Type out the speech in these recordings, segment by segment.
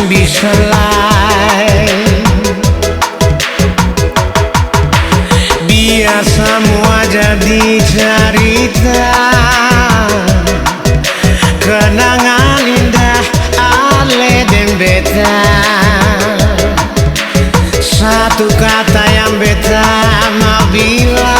bisa lain. Biar semua jadi cerita, kenangan indah ale dan beta. Satu kata yang beta mau bilang,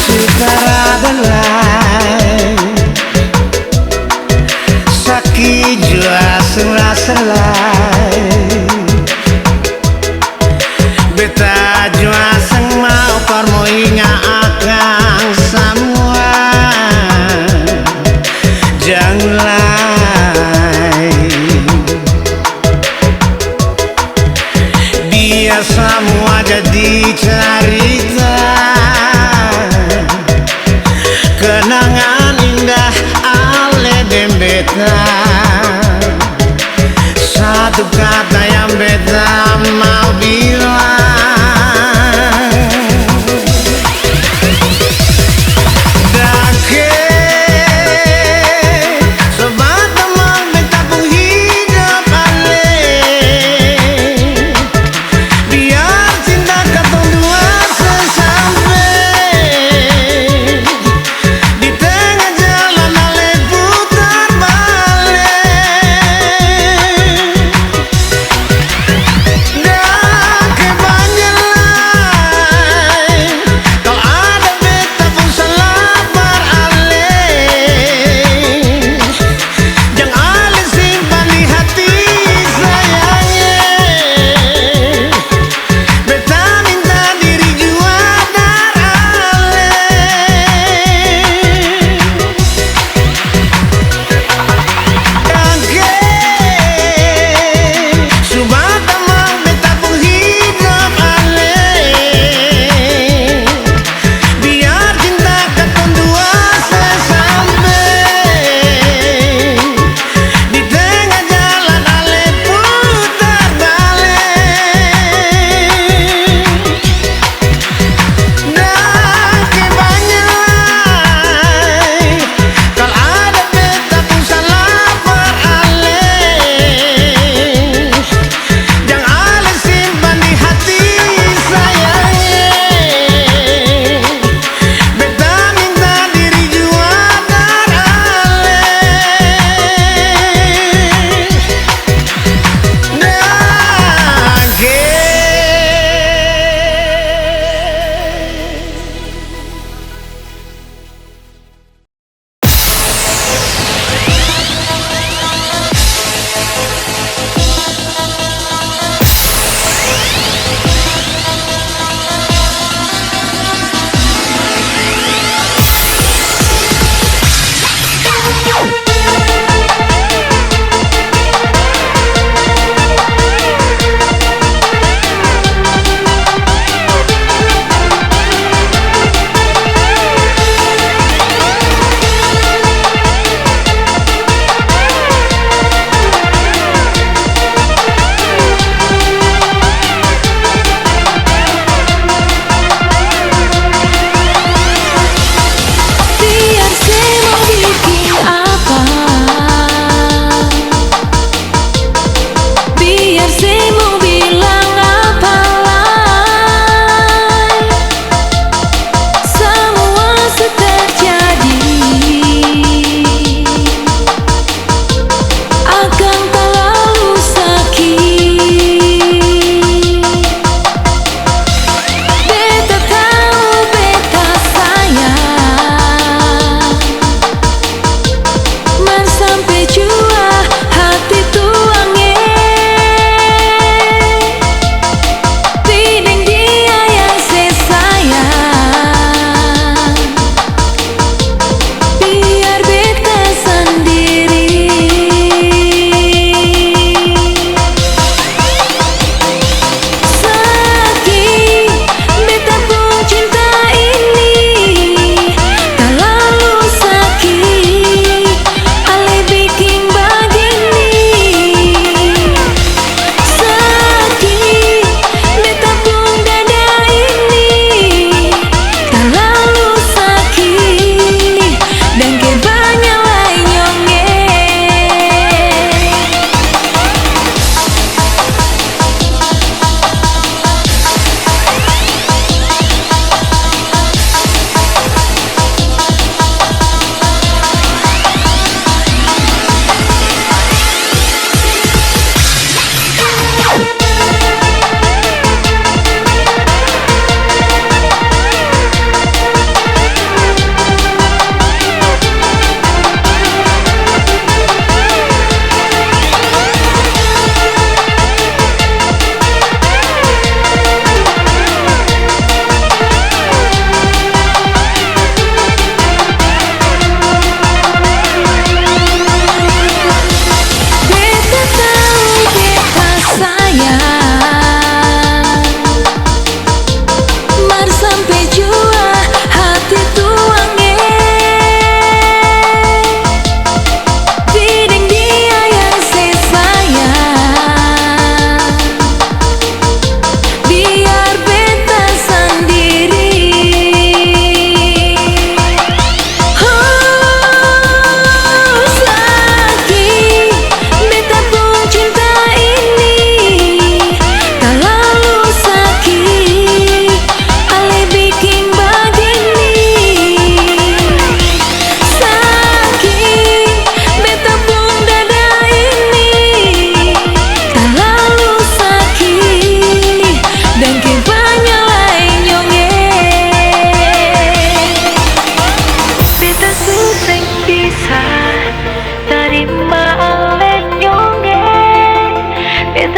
sutera belai sakit jua selai beta jua sang mau kormo inga akang semua janglai biar semua jadi cerita, kenangan indah ale dan beta. Satu kata yang beta mau bilang,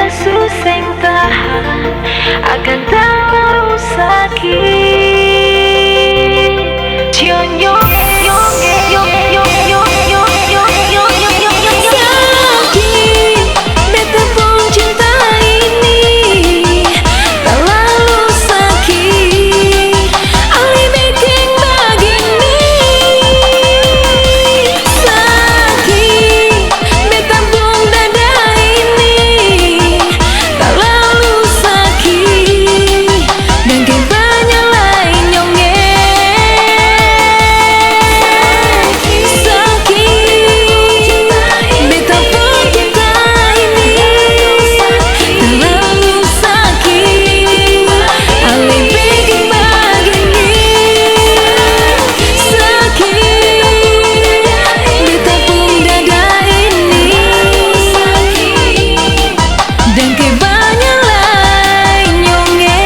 Yesus sing tahan akan tahu sakit. Cion yo yo yo yo yo yo yo yo yo yo yo sakit. Beta pun cinta ini terlalu sakit. Ali bikin begini sakit. Beta pun dada ini terlalu sakit. Dan kebanyak lain nyonge sakit. Beta pun cinta ini terlalu sakit. Ali bikin begini sakit. Beta pun dada ini dan kebanyak lain nyonge.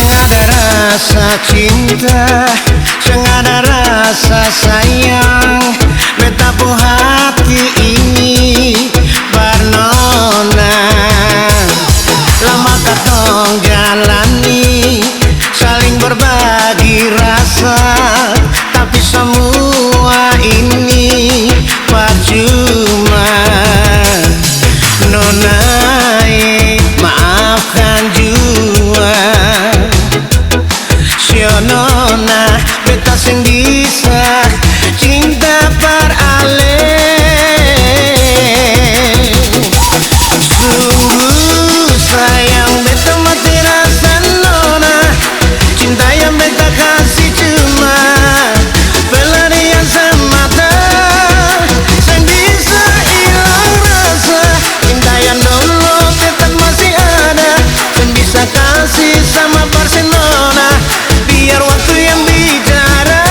Ada rasa cinta, ada rasa sayang. Beta pu hati ini Barnona. Lama katong jalani, saling berbagi rasa, tapi semua ini percuma. Nona, maafkan jua. Nona, beta sing bisa cinta par ale. Sungguh sayang beta mati rasa nona. Cinta yang beta kasih cuma pelarian semata. Sing bisa hilang rasa. Cinta yang dulu tetap masih ada. Sing bisa kasih sama Barcelona. Biar waktu yang bicara.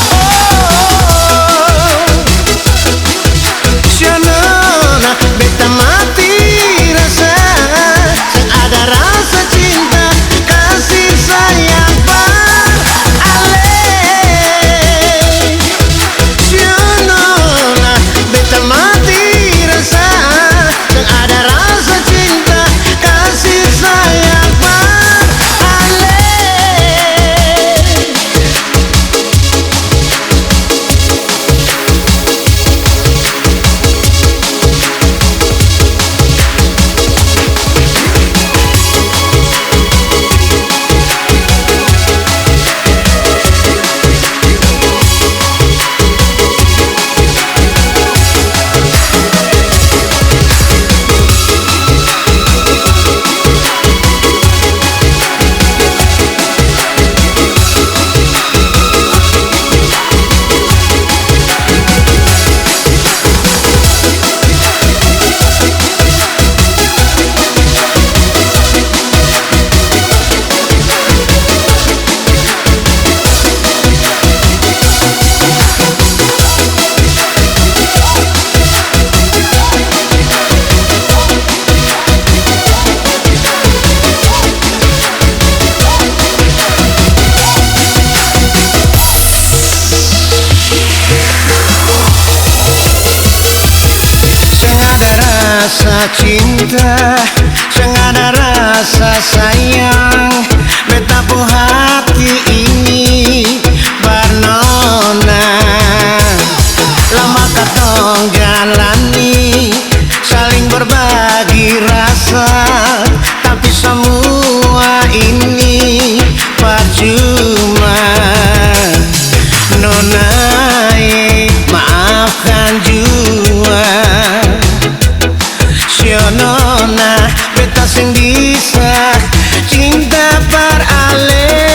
Oh, Shanona, beta mati rasa. rasa cinta, sing ada rasa sayang, beta pu hati ini barnona. Lama katong jalani, saling berbagi rasa, tapi semua ini percuma. Nona, maafkan jua. Sio nona, beta sing bisa cinta par ale.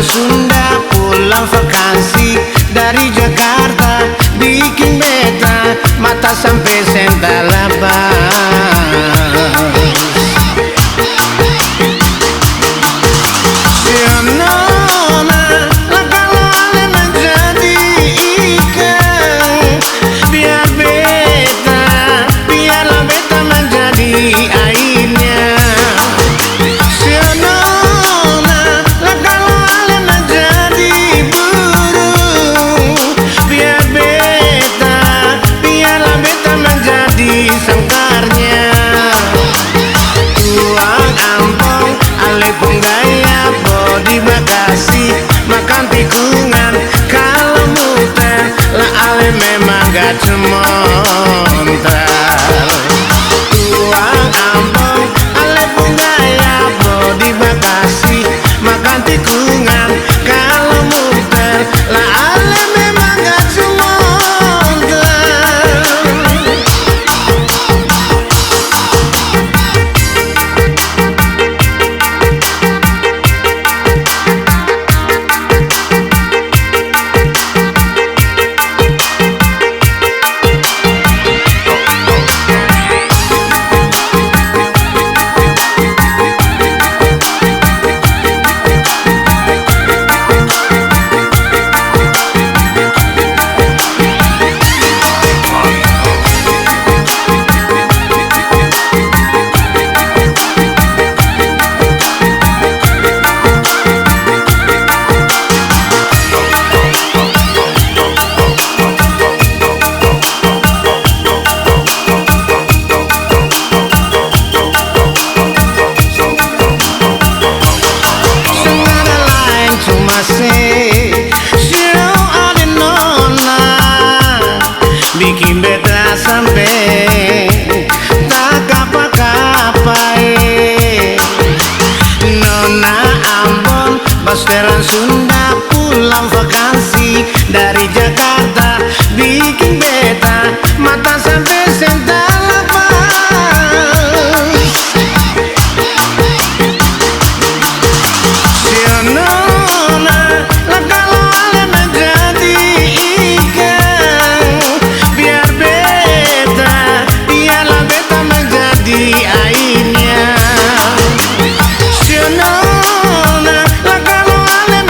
Sunda pulang vakansi dari Jakarta, bikin beta mata sampai senta labas. Ya nona, lah kalau ale menjadi ikan, biarlah beta menjadi airnya. Ya nona, lah kalau ale menjadi burung, biarlah beta menjadi sangkarnya. Uang ampong, ale pun gaya bodi Bekasi, makan tikungan kalau muter, lah ale memang gak cemontar. Uang ampong, ale pun gaya bodi Bekasi, makan tikungan kalau muter, lah ale memang gak cemontar. Bikin beta sampai tak kapai. Nona Ambon, Basweran Sunda pulang vakansi dari Jakarta, bikin beta mata sampai senta labas. Ya nona, lah kalau ale menjadi ikan, biarlah beta menjadi airnya. Ya nona, lah kalau ale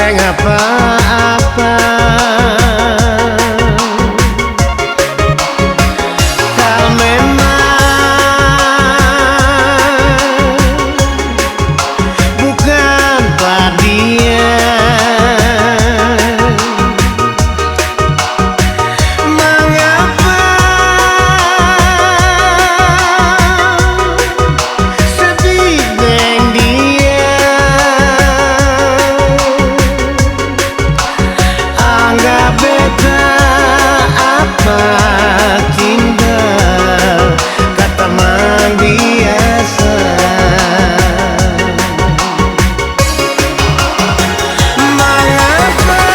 enteng apa-apa. Kalau memang bukan dia, mengapa sedih dengan dia? Anggap beta apa cinta, kata mang biasa. Mengapa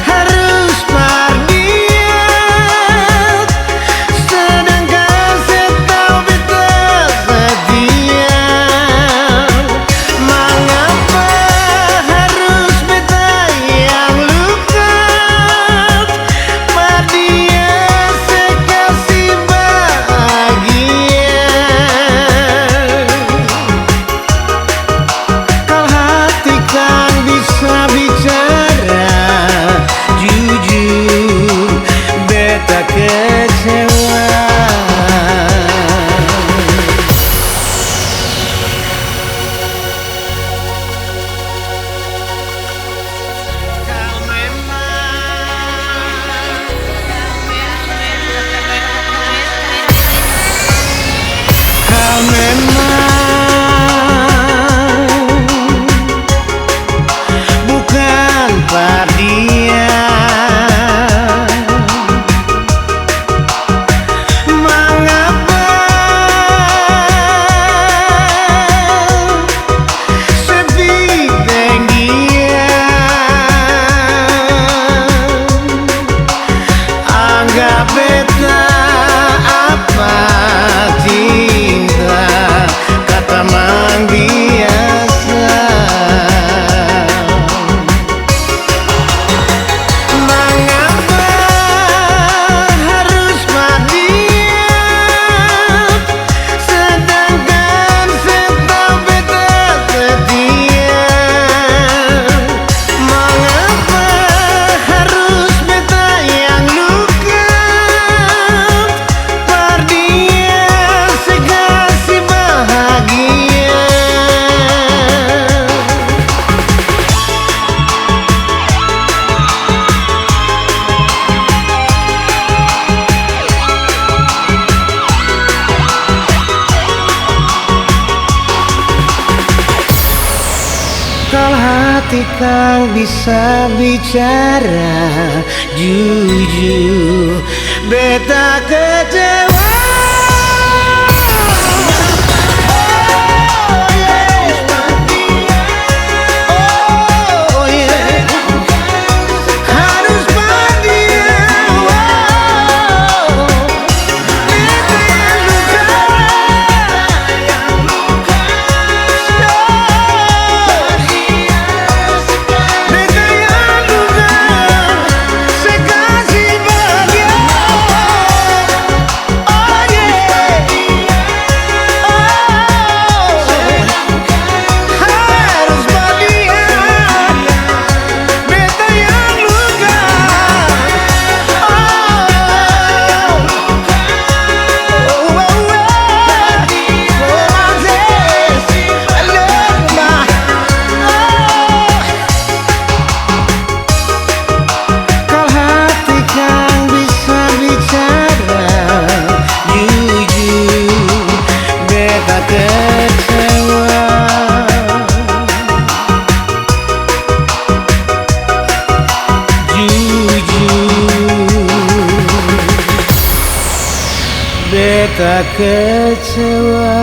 harus berdiam, sedangkan setau beta setia? Mengapa harus beta yang luka, berdia sekasih bahagia? Kalau hati kan bisa bicara jujur, beta kecewa. Kalau memang bukan dia, mengapa sedih dengan dia? Anggap beta apa cinta, kata mang biasa. Mengapa harus berdiam, sedangkan setau beta setia? Mengapa harus beta yang luka, berdia sekasih bahagia? Kalau hati kang bisa bicara jujur, beta kecewa. Oh yeah, harus berdia. Beta yang luka, beta yang luka, sekasih bahagia. Oh yeah, harus berdia. Beta yang luka, kalau hati kang bisa bicara jujur, beta kecewa. Jujur, beta kecewa.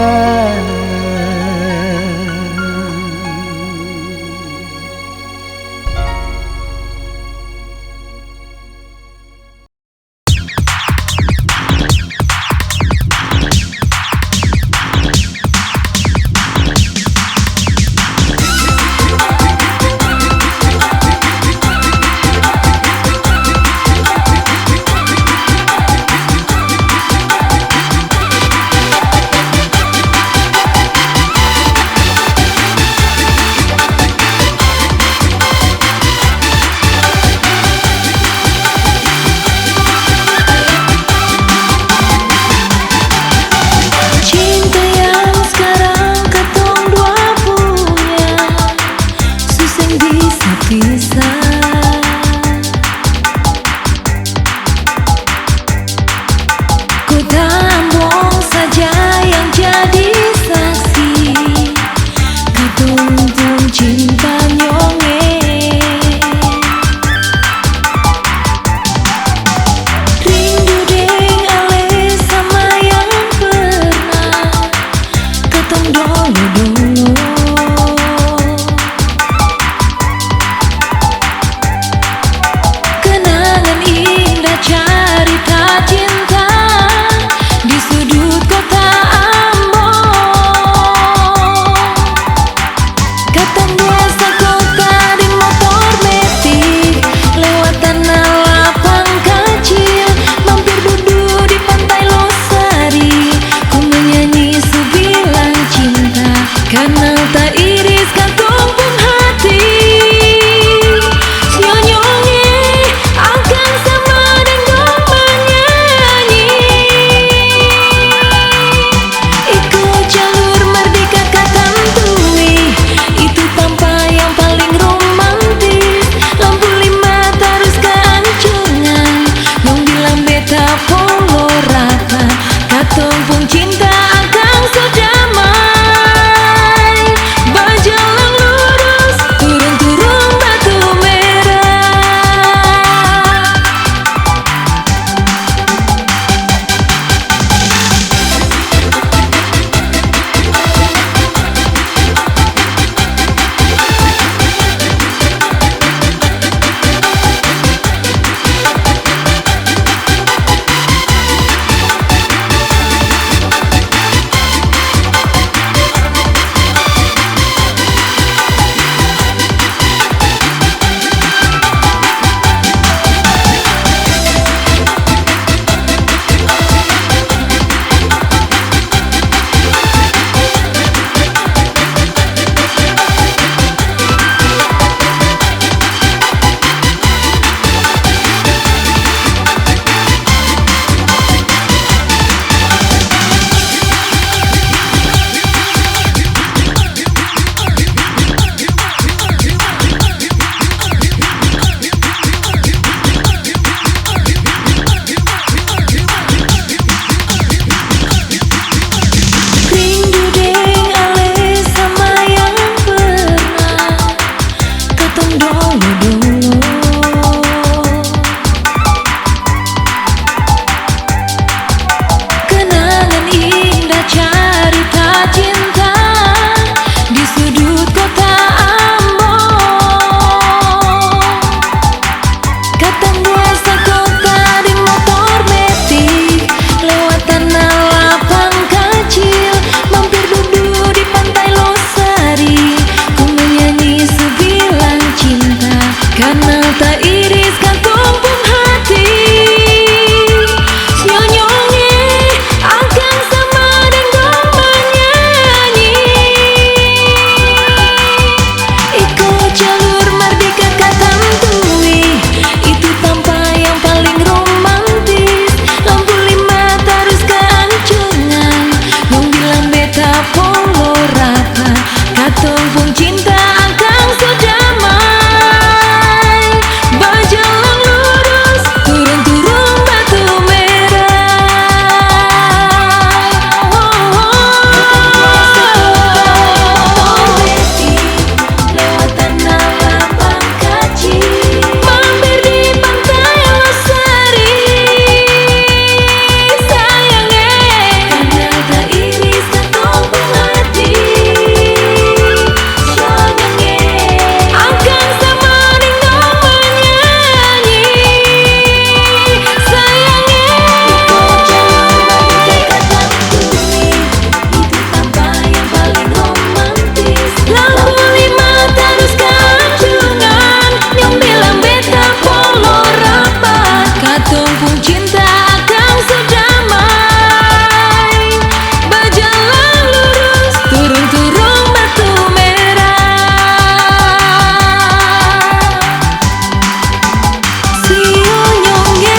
dulu-dulu. Kenangan indah cerita cinta di sudut kota Ambo. Katang desa kota di motor metik, lewat tanah lapang kecil, mampir duduk di pantai Losari. Ku menyanyi sebilang cinta, karena tak iriskan tumpung hati. Senyonyonge akan sama dengan menyanyi. Ikut jalur merdeka katantui, itu tanpa yang paling romantis. Lampu 5 terus ke Anjungan, yang bilang beta polo rapat. Katong pun cinta akan sedamai, berjalan lurus turun-turun batu merah. Lewat tanah lapang kecil, mampir di pantai Losari. Sayangnya karena tak iriskan tumpung hati. Senyongnya akan sama dengan menyanyi. Sayangnya ikut jalur merdeka katantui, itu tanpa yang paling romantis. Lampu 5 terus ke Anjungan, yang bilang beta polo rapat. Katong pun cinta akan sedamai, berjalan lurus turun-turun batu merah. Senyongnya.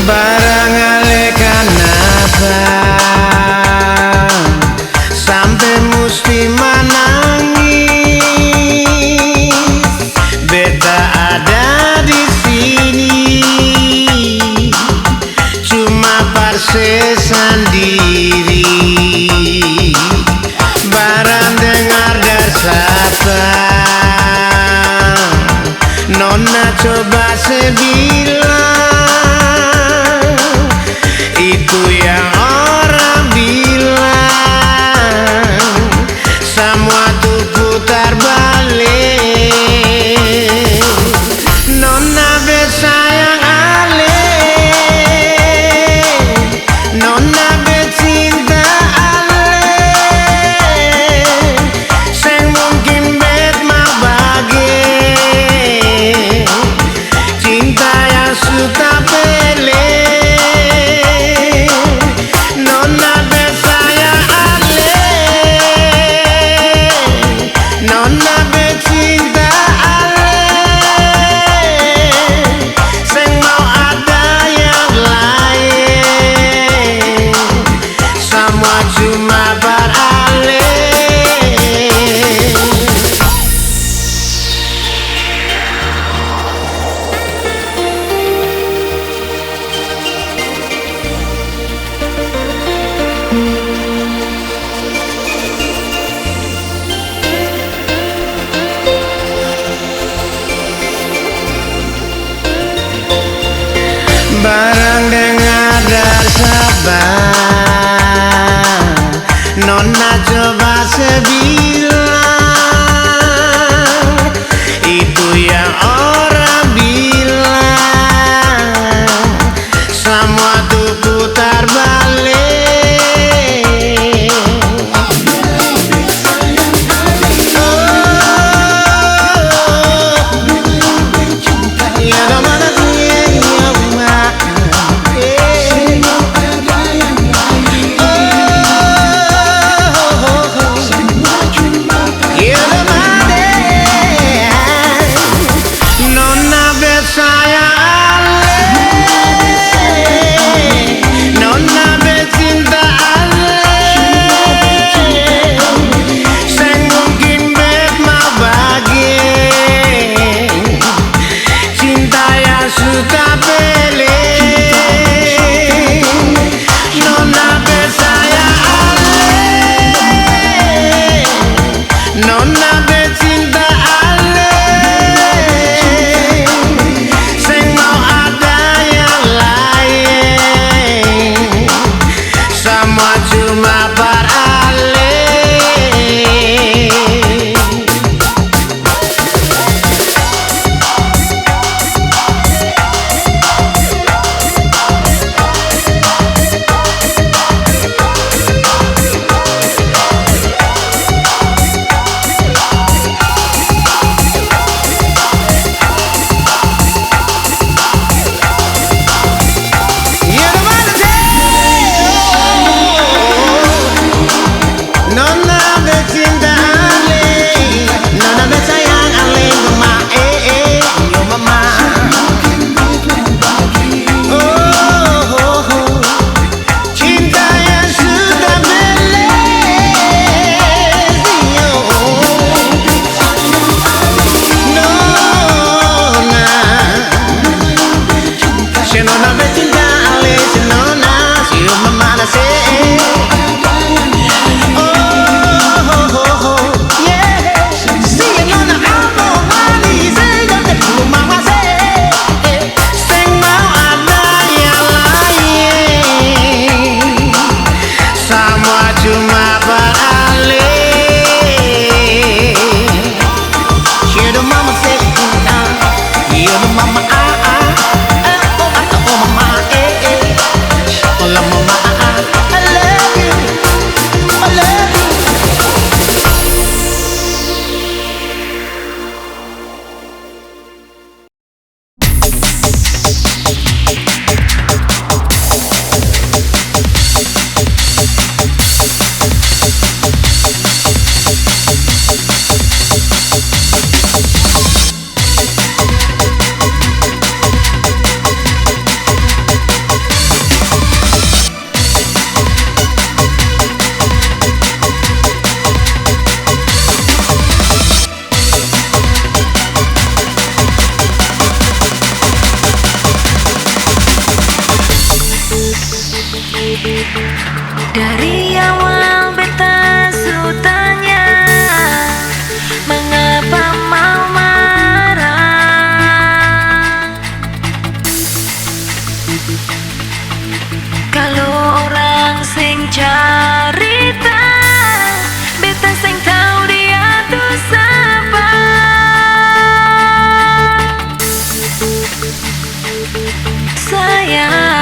Barangale kenapa sampai mesti menangis? Beta ada di sini cuma parse sendiri. Barang dengar sapa Nona coba sebilang, itu yang orang bilang, semua tuh putar balik. Nona bersayang ale, Nona bercinta ale, seng mungkin bet mau bagi cinta yang suka pele. Nona bersayang ale, Nona bercinta ale, seng mau ada yang lain, semua cuma beralih. Barang dengar sabar, Nona coba sebilang, itu yang orang bilang, semua tuh putar balik. Sampai cinta ale senona siu memanasi. Dari awal beta su tanya, mengapa mau marah? Kalau orang sing carita, beta sing tahu dia tuh siapa. Sayang